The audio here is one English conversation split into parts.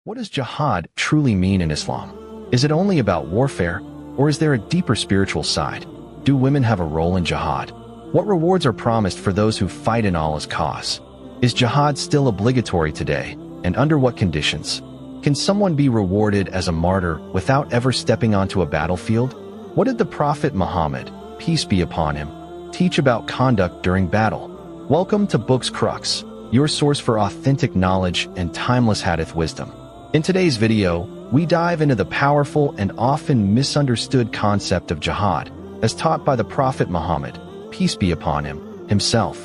What does jihad truly mean in Islam? Is it only about warfare, or is there a deeper spiritual side? Do women have a role in jihad? What rewards are promised for those who fight in Allah's cause? Is jihad still obligatory today, and under what conditions? Can someone be rewarded as a martyr without ever stepping onto a battlefield? What did the Prophet Muhammad, peace be upon him, teach about conduct during battle? Welcome to Books Crux, your source for authentic knowledge and timeless hadith wisdom. In today's video, we dive into the powerful and often misunderstood concept of jihad, as taught by the Prophet Muhammad, peace be upon him, himself.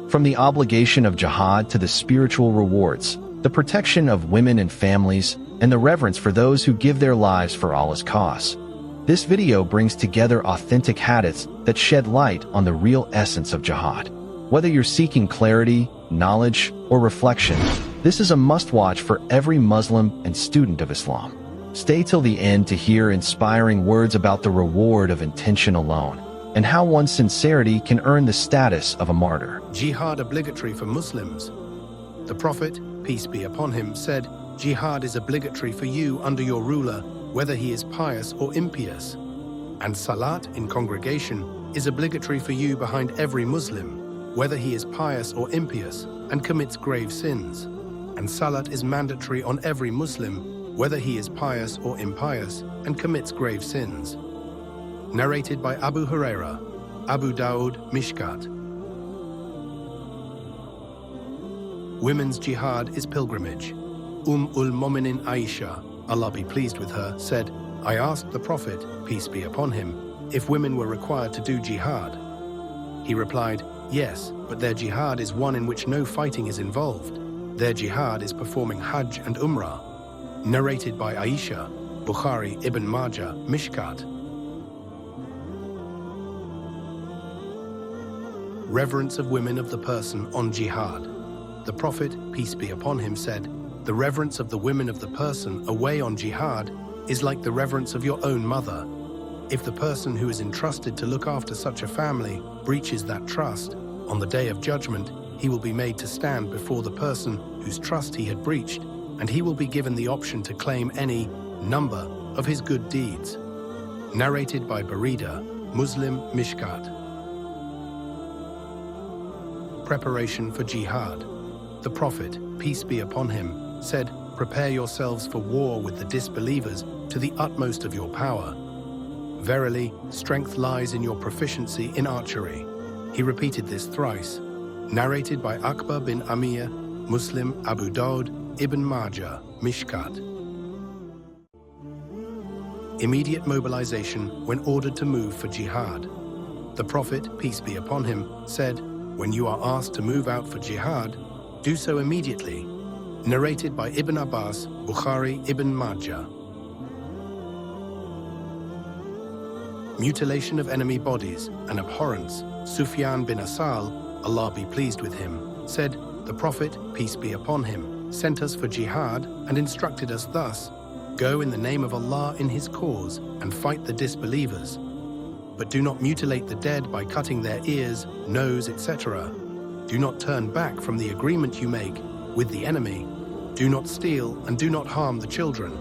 From the obligation of jihad to the spiritual rewards, the protection of women and families, and the reverence for those who give their lives for Allah's cause. This video brings together authentic hadiths that shed light on the real essence of jihad. Whether you're seeking clarity, knowledge, or reflection, this is a must-watch for every Muslim and student of Islam. Stay till the end to hear inspiring words about the reward of intention alone, and how one's sincerity can earn the status of a martyr. Jihad obligatory for Muslims. The Prophet, peace be upon him, said, "Jihad is obligatory for you under your ruler, whether he is pious or impious. And Salat in congregation is obligatory for you behind every Muslim, whether he is pious or impious, and commits grave sins. And Salat is mandatory on every Muslim, whether he is pious or impious, and commits grave sins." Narrated by Abu Huraira, Abu Dawud, Mishkat. Women's jihad is pilgrimage. Ul-Mominin Aisha, Allah be pleased with her, said, "I asked the Prophet, peace be upon him, if women were required to do jihad. He replied, yes, but their jihad is one in which no fighting is involved. Their jihad is performing Hajj and Umrah." Narrated by Aisha, Bukhari, Ibn Majah, Mishkat. Reverence of women of the person on jihad. The Prophet, peace be upon him, said, "The reverence of the women of the person away on jihad is like the reverence of your own mother. If the person who is entrusted to look after such a family breaches that trust, on the day of judgment, he will be made to stand before the person whose trust he had breached, and he will be given the option to claim any number of his good deeds." Narrated by Barida, Muslim, Mishkat. Preparation for jihad. The Prophet, peace be upon him, said, "Prepare yourselves for war with the disbelievers to the utmost of your power. Verily, strength lies in your proficiency in archery." He repeated this thrice. Narrated by Akbar bin Amir, Muslim, Abu Dawud, Ibn Majah, Mishkat. Immediate mobilization when ordered to move for jihad. The Prophet, peace be upon him, said, "When you are asked to move out for jihad, do so immediately." Narrated by Ibn Abbas, Bukhari, Ibn Majah. Mutilation of enemy bodies, an abhorrence. Sufyan bin Asal, Allah be pleased with him, said, "The Prophet, peace be upon him, sent us for jihad and instructed us thus, 'Go in the name of Allah in his cause and fight the disbelievers. But do not mutilate the dead by cutting their ears, nose, etc. Do not turn back from the agreement you make with the enemy. Do not steal and do not harm the children."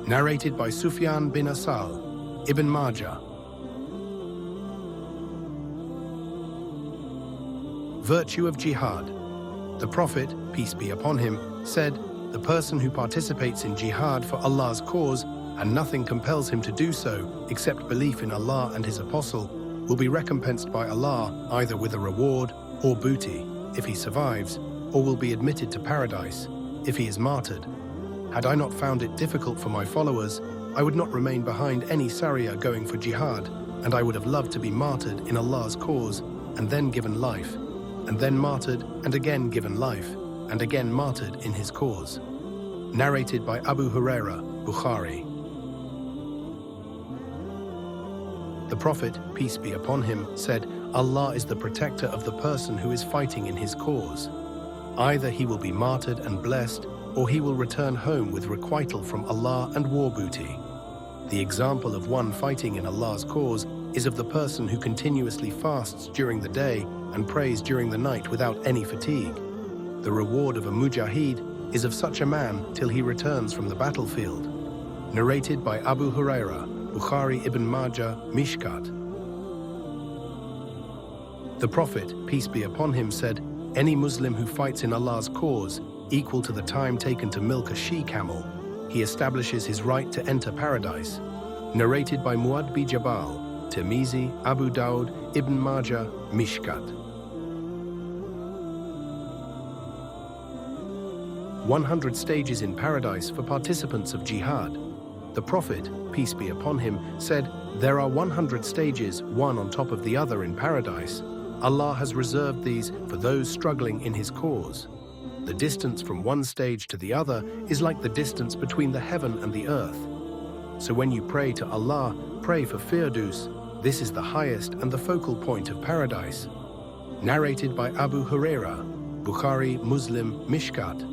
Narrated by Sufyan bin Asal, Ibn Majah. Virtue of jihad. The Prophet, peace be upon him, said, "The person who participates in jihad for Allah's cause and nothing compels him to do so except belief in Allah and his apostle will be recompensed by Allah either with a reward or booty if he survives, or will be admitted to paradise if he is martyred. Had I not found it difficult for my followers, I would not remain behind any Sariya going for jihad, and I would have loved to be martyred in Allah's cause and then given life, and then martyred and again given life, and again martyred in his cause." Narrated by Abu Huraira, Bukhari. The Prophet, peace be upon him, said, "Allah is the protector of the person who is fighting in his cause. Either he will be martyred and blessed, or he will return home with requital from Allah and war booty. The example of one fighting in Allah's cause is of the person who continuously fasts during the day and prays during the night without any fatigue. The reward of a mujahid is of such a man till he returns from the battlefield. Narrated by Abu Huraira, Bukhari Ibn Majah, Mishkat. The Prophet, peace be upon him, said, "Any Muslim who fights in Allah's cause, equal to the time taken to milk a she-camel, he establishes his right to enter paradise." Narrated by Muad bi Jabal, Tirmizi, Abu Dawud, Ibn Majah, Mishkat. 100 stages in paradise for participants of jihad. The Prophet, peace be upon him, said, "There are 100 stages, one on top of the other in paradise. Allah has reserved these for those struggling in His cause. The distance from one stage to the other is like the distance between the heaven and the earth. So when you pray to Allah, pray for Firdaus. This is the highest and the focal point of paradise." Narrated by Abu Huraira, Bukhari, Muslim, Mishkat.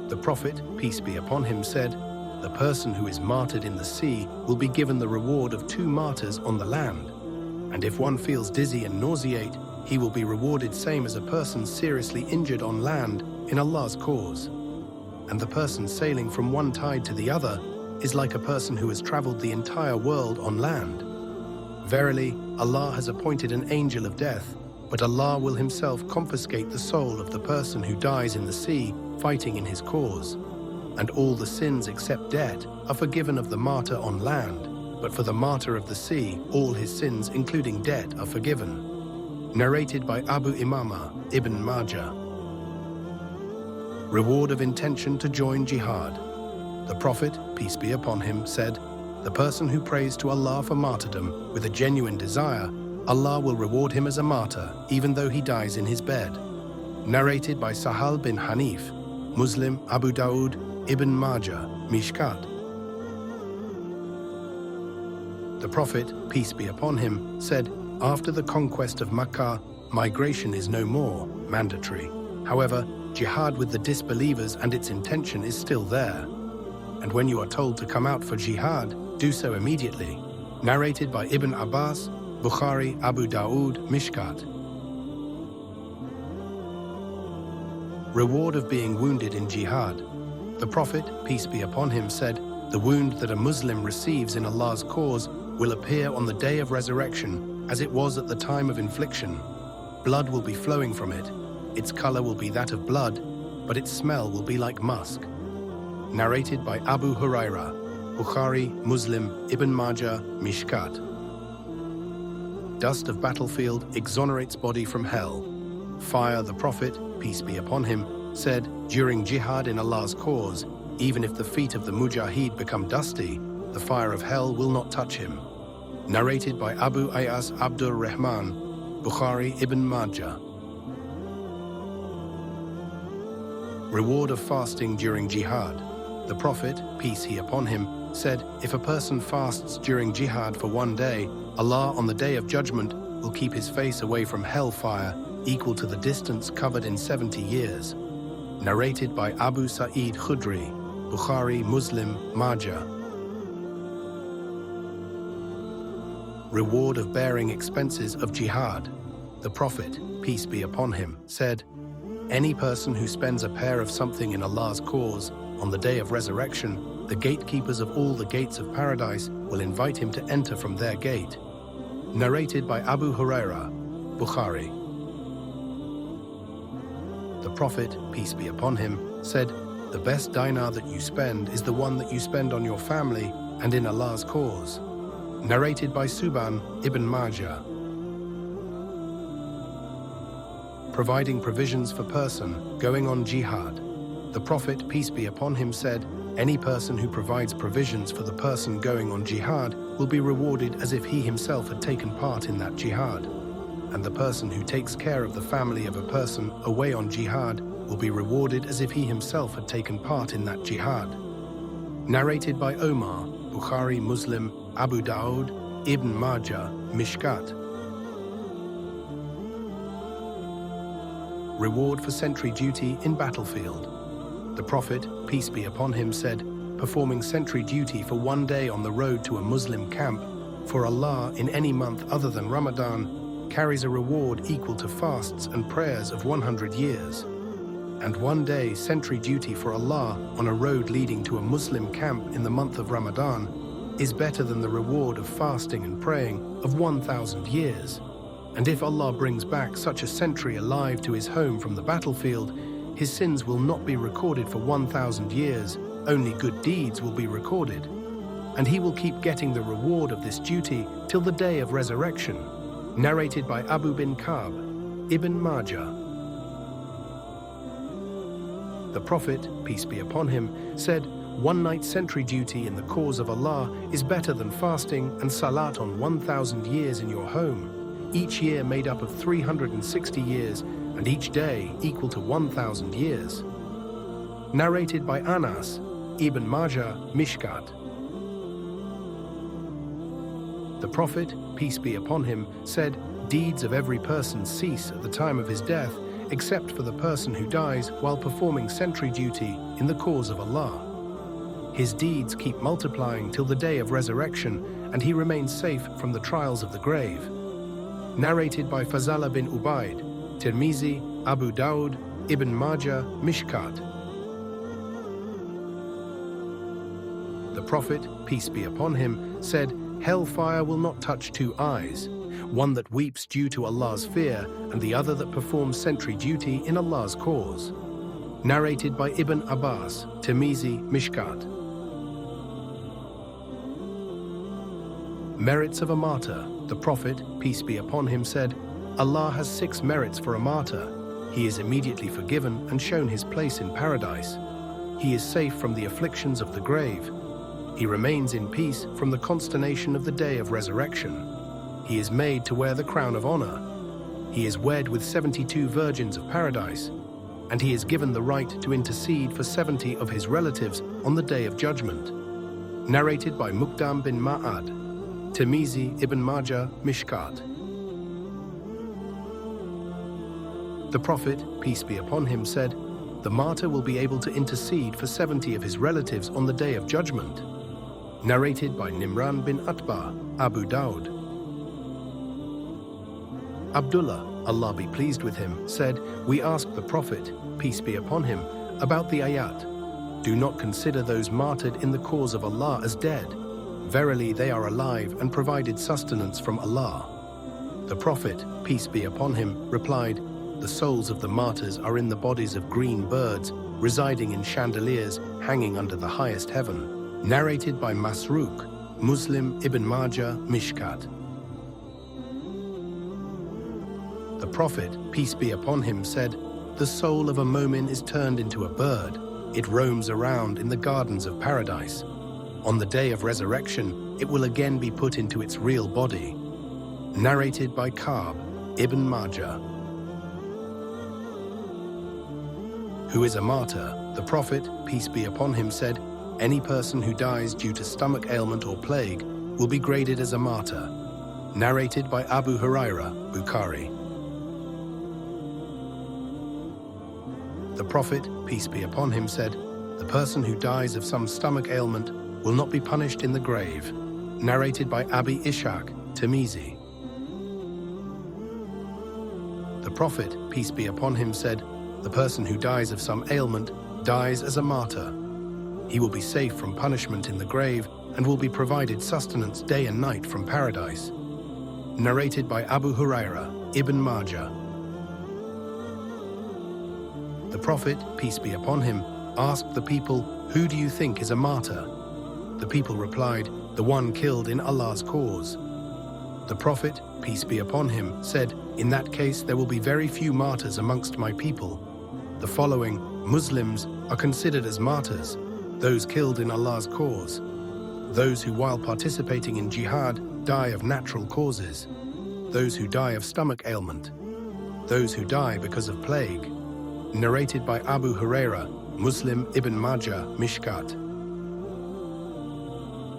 The Prophet, peace be upon him, said, "The person who is martyred in the sea will be given the reward of 2 martyrs on the land. And if one feels dizzy and nauseate, he will be rewarded same as a person seriously injured on land in Allah's cause. And the person sailing from one tide to the other is like a person who has traveled the entire world on land. Verily, Allah has appointed an angel of death, but Allah will Himself confiscate the soul of the person who dies in the sea fighting in His cause. And all the sins except debt are forgiven of the martyr on land, but for the martyr of the sea, all his sins, including debt, are forgiven." Narrated by Abu Imama, Ibn Majah. Reward of intention to join jihad. The Prophet, peace be upon him, said, "The person who prays to Allah for martyrdom with a genuine desire, Allah will reward him as a martyr, even though he dies in his bed." Narrated by Sahal bin Hanif, Muslim, Abu Dawud, Ibn Majah, Mishkat. The Prophet, peace be upon him, said, "After the conquest of Makkah, migration is no more mandatory. However, jihad with the disbelievers and its intention is still there. And when you are told to come out for jihad, do so immediately." Narrated by Ibn Abbas, Bukhari, Abu Dawud, Mishkat. Reward of being wounded in jihad. The Prophet, peace be upon him, said, "The wound that a Muslim receives in Allah's cause will appear on the day of resurrection as it was at the time of infliction. Blood will be flowing from it. Its color will be that of blood, but its smell will be like musk." Narrated by Abu Huraira, Bukhari, Muslim, Ibn Majah, Mishkat. Dust of battlefield exonerates body from hell. Fire. The Prophet, peace be upon him, said, "During jihad in Allah's cause, even if the feet of the mujahid become dusty, the fire of hell will not touch him." Narrated by Abu Ayas Abdur Rahman, Bukhari, Ibn Majah. Reward of fasting during jihad. The Prophet, peace he upon him, said, "If a person fasts during jihad for 1 day, Allah on the Day of Judgment will keep his face away from hellfire, equal to the distance covered in 70 years. Narrated by Abu Sa'id Khudri, Bukhari, Muslim, Majah. Reward of bearing expenses of jihad. The Prophet, peace be upon him, said, "Any person who spends a pair of something in Allah's cause, on the day of resurrection, the gatekeepers of all the gates of paradise will invite him to enter from their gate." Narrated by Abu Huraira, Bukhari. The Prophet, peace be upon him, said, "The best dinar that you spend is the one that you spend on your family and in Allah's cause." Narrated by Suban, Ibn Majah. Providing provisions for person going on jihad. The Prophet, peace be upon him, said, "Any person who provides provisions for the person going on jihad will be rewarded as if he himself had taken part in that jihad. And the person who takes care of the family of a person away on jihad will be rewarded as if he himself had taken part in that jihad." Narrated by Omar, Bukhari, Muslim, Abu Dawud, Ibn Majah, Mishkat. Reward for sentry duty in battlefield. The Prophet, peace be upon him, said, "Performing sentry duty for 1 day on the road to a Muslim camp for Allah in any month other than Ramadan carries a reward equal to fasts and prayers of 100 years. And one day sentry duty for Allah on a road leading to a Muslim camp in the month of Ramadan is better than the reward of fasting and praying of 1,000 years. And if Allah brings back such a sentry alive to his home from the battlefield, his sins will not be recorded for 1,000 years, only good deeds will be recorded. And he will keep getting the reward of this duty till the day of resurrection. Narrated by Abu bin Ka'b, Ibn Majah. The Prophet, peace be upon him, said, "One night sentry duty in the cause of Allah is better than fasting and salat on 1,000 years in your home, each year made up of 360 years, and each day equal to 1,000 years." Narrated by Anas, Ibn Majah, Mishkat. The Prophet, peace be upon him, said, "Deeds of every person cease at the time of his death, except for the person who dies while performing sentry duty in the cause of Allah. His deeds keep multiplying till the day of resurrection, and he remains safe from the trials of the grave." Narrated by Fazala bin Ubaid, Tirmizi, Abu Dawud, Ibn Majah, Mishkat. The Prophet, peace be upon him, said, "Hellfire will not touch two eyes, one that weeps due to Allah's fear and the other that performs sentry duty in Allah's cause." Narrated by Ibn Abbas, Tirmizi, Mishkat. Merits of a martyr. The Prophet, peace be upon him, said, "Allah has 6 merits for a martyr. He is immediately forgiven and shown his place in paradise. He is safe from the afflictions of the grave. He remains in peace from the consternation of the day of resurrection. He is made to wear the crown of honor. He is wed with 72 virgins of paradise, and he is given the right to intercede for 70 of his relatives on the day of judgment." Narrated by Muqdam bin Ma'ad, Tirmizi, Ibn Majah, Mishkat. The Prophet, peace be upon him, said, "The martyr will be able to intercede for 70 of his relatives on the day of judgment." Narrated by Nimran bin Atba, Abu Dawud. Abdullah, Allah be pleased with him, said, "We asked the Prophet, peace be upon him, about the ayat. Do not consider those martyred in the cause of Allah as dead. Verily they are alive and provided sustenance from Allah." The Prophet, peace be upon him, replied, "The souls of the martyrs are in the bodies of green birds, residing in chandeliers hanging under the highest heaven." Narrated by Masruq, Muslim, Ibn Majah, Mishkat. The Prophet, peace be upon him, said, "The soul of a mu'min is turned into a bird. It roams around in the gardens of paradise. On the day of resurrection, it will again be put into its real body." Narrated by Ka'b, Ibn Majah. Who is a martyr? The Prophet, peace be upon him, said, "Any person who dies due to stomach ailment or plague will be graded as a martyr." Narrated by Abu Huraira, Bukhari. The Prophet, peace be upon him, said, "The person who dies of some stomach ailment will not be punished in the grave." Narrated by Abi Ishaq, Tirmizi. The Prophet, peace be upon him, said, "The person who dies of some ailment dies as a martyr. He will be safe from punishment in the grave and will be provided sustenance day and night from paradise." Narrated by Abu Huraira, Ibn Majah. The Prophet, peace be upon him, asked the people, "Who do you think is a martyr?" The people replied, "The one killed in Allah's cause." The Prophet, peace be upon him, said, "In that case there will be very few martyrs amongst my people. The following Muslims are considered as martyrs: those killed in Allah's cause, those who while participating in Jihad die of natural causes, those who die of stomach ailment, those who die because of plague." Narrated by Abu Huraira, Muslim, Ibn Majah, Mishkat.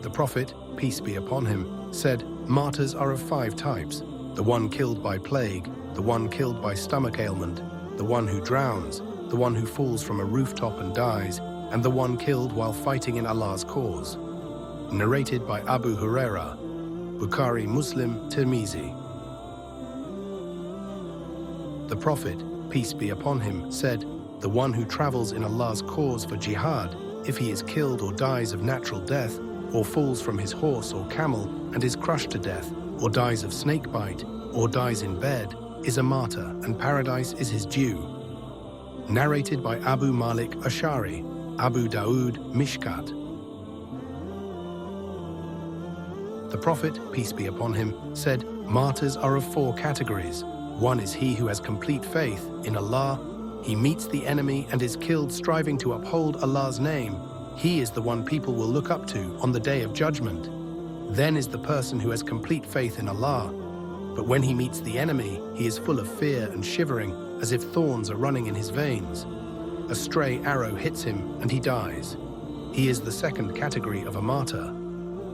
The Prophet, peace be upon him, said, "Martyrs are of 5 types: the one killed by plague, the one killed by stomach ailment, the one who drowns, the one who falls from a rooftop and dies, and the one killed while fighting in Allah's cause." Narrated by Abu Huraira, Bukhari, Muslim, Tirmizi. The Prophet, peace be upon him, said, "The one who travels in Allah's cause for jihad, if he is killed or dies of natural death, or falls from his horse or camel and is crushed to death, or dies of snakebite, or dies in bed, is a martyr, and paradise is his due." Narrated by Abu Malik Ashari, Abu Dawood, Mishkat. The Prophet, peace be upon him, said, "Martyrs are of 4 categories. One is he who has complete faith in Allah. He meets the enemy and is killed striving to uphold Allah's name. He is the one people will look up to on the Day of Judgment. Then is the person who has complete faith in Allah. But when he meets the enemy, he is full of fear and shivering, as if thorns are running in his veins. A stray arrow hits him and he dies. He is the second category of a martyr.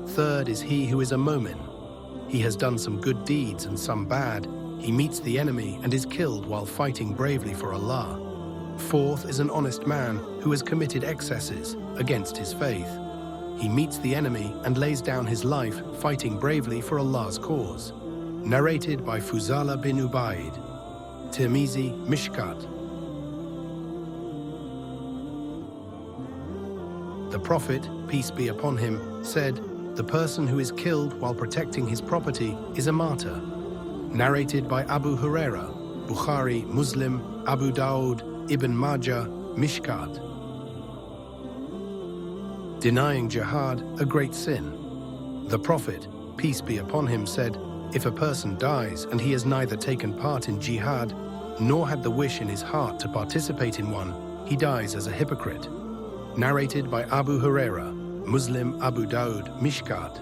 Third is he who is a mu'min. He has done some good deeds and some bad. He meets the enemy and is killed while fighting bravely for Allah. Fourth is an honest man who has committed excesses against his faith. He meets the enemy and lays down his life fighting bravely for Allah's cause. Narrated by Fuzala bin Ubaid. Tirmizi, Mishkat. The Prophet, peace be upon him, said, "The person who is killed while protecting his property is a martyr." Narrated by Abu Huraira, Bukhari, Muslim, Abu Dawood, Ibn Majah, Mishkat. Denying jihad, a great sin. The Prophet, peace be upon him, said, "If a person dies and he has neither taken part in jihad nor had the wish in his heart to participate in one, he dies as a hypocrite." Narrated by Abu Huraira, Muslim, Abu Dawood, Mishkat.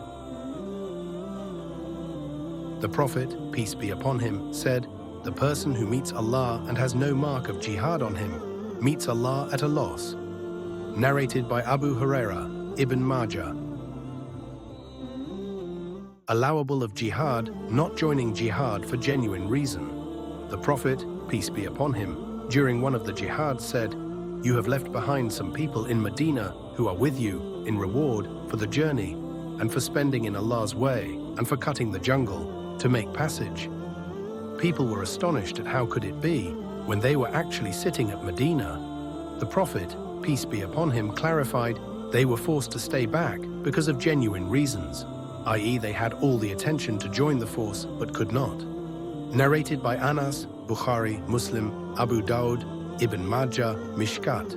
The Prophet, peace be upon him, said, "The person who meets Allah and has no mark of jihad on him, meets Allah at a loss." Narrated by Abu Huraira, Ibn Majah. Allowable of jihad, not joining jihad for genuine reason. The Prophet, peace be upon him, during one of the jihads said, "You have left behind some people in Medina who are with you in reward for the journey and for spending in Allah's way and for cutting the jungle to make passage." People were astonished at how could it be when they were actually sitting at Medina. The Prophet, peace be upon him, clarified they were forced to stay back because of genuine reasons, i.e. they had all the attention to join the force but could not. Narrated by Anas, Bukhari, Muslim, Abu Dawood, Ibn Majah, Mishkat.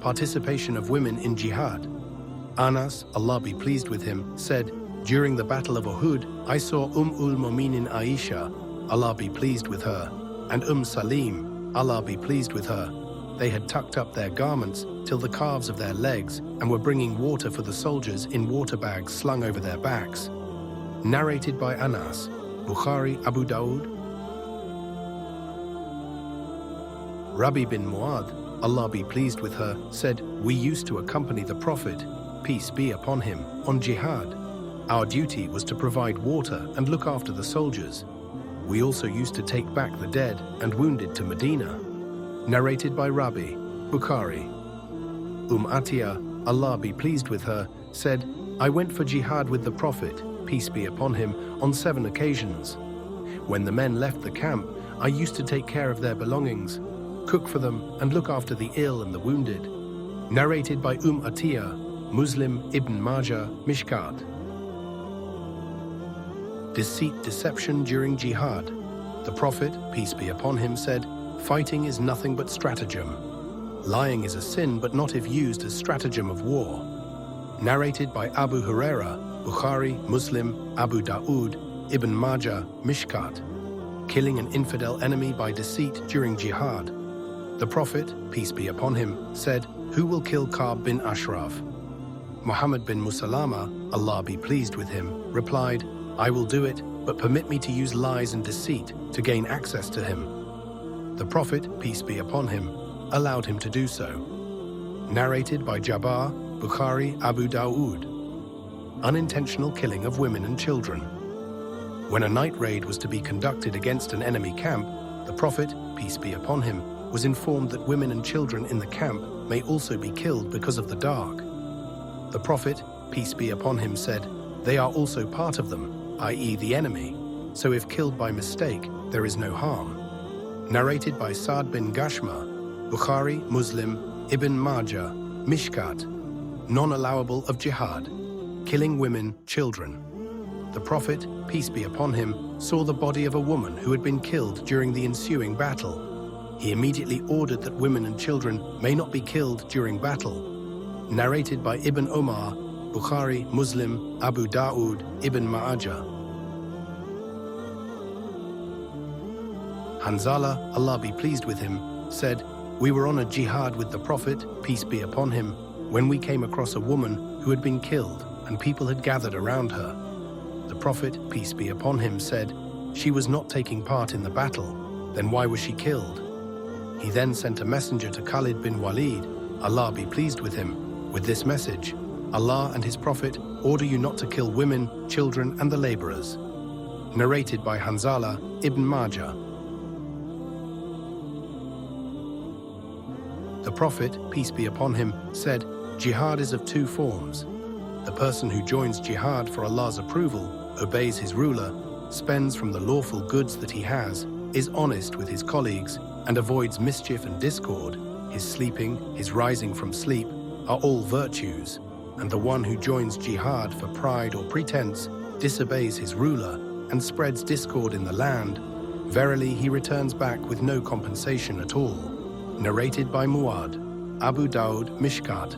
Participation of women in jihad. Anas, Allah be pleased with him, said, "During the Battle of Uhud, I saw Mu'minin Aisha, Allah be pleased with her, and Salim, Allah be pleased with her. They had tucked up their garments till the calves of their legs and were bringing water for the soldiers in water bags slung over their backs." Narrated by Anas, Bukhari, Abu Dawood. Rabi bin Muad, Allah be pleased with her, said, "We used to accompany the Prophet, peace be upon him, on jihad. Our duty was to provide water and look after the soldiers. We also used to take back the dead and wounded to Medina." Narrated by Rabi, Bukhari. Atiyah, Allah be pleased with her, said, "I went for jihad with the Prophet, peace be upon him, on 7 occasions. When the men left the camp, I used to take care of their belongings, cook for them, and look after the ill and the wounded." Narrated by Atiyah, Muslim, Ibn Majah, Mishkat. Deceit, deception during jihad. The Prophet, peace be upon him, said, "Fighting is nothing but stratagem. Lying is a sin, but not if used as stratagem of war." Narrated by Abu Huraira, Bukhari, Muslim, Abu Dawood, Ibn Majah, Mishkat. Killing an infidel enemy by deceit during jihad. The Prophet, peace be upon him, said, "Who will kill Ka'b bin Ashraf?" Muhammad bin Musalama, Allah be pleased with him, replied, "I will do it, but permit me to use lies and deceit to gain access to him." The Prophet, peace be upon him, allowed him to do so. Narrated by Jabbar, Bukhari, Abu Dawood. Unintentional killing of women and children. When a night raid was to be conducted against an enemy camp, the Prophet, peace be upon him, was informed that women and children in the camp may also be killed because of the dark. The Prophet, peace be upon him, said, "They are also part of them, i.e. the enemy." so if killed by mistake, there is no harm. Narrated by Sa'd bin Gashma, Bukhari, Muslim, Ibn Majah, Mishkat. Non-allowable of jihad. Killing women, children. The Prophet, peace be upon him, saw the body of a woman who had been killed during the ensuing battle. He immediately ordered that women and children may not be killed during battle. Narrated by Ibn Omar, Bukhari, Muslim, Abu Dawood, Ibn Majah. Hanzala, Allah be pleased with him, said, "We were on a jihad with the Prophet, peace be upon him, when we came across a woman who had been killed and people had gathered around her. The Prophet, peace be upon him, said, 'She was not taking part in the battle, then why was she killed?' He then sent a messenger to Khalid bin Walid, Allah be pleased with him, with this message, 'Allah and his Prophet order you not to kill women, children and the laborers.'" Narrated by Hanzala, Ibn Majah. The Prophet, peace be upon him, said, "Jihad is of two forms. The person who joins jihad for Allah's approval, obeys his ruler, spends from the lawful goods that he has, is honest with his colleagues, and avoids mischief and discord, his sleeping, his rising from sleep, are all virtues. And the one who joins jihad for pride or pretense, disobeys his ruler, and spreads discord in the land, verily he returns back with no compensation at all." Narrated by Muad, Abu Dawood, Mishkat.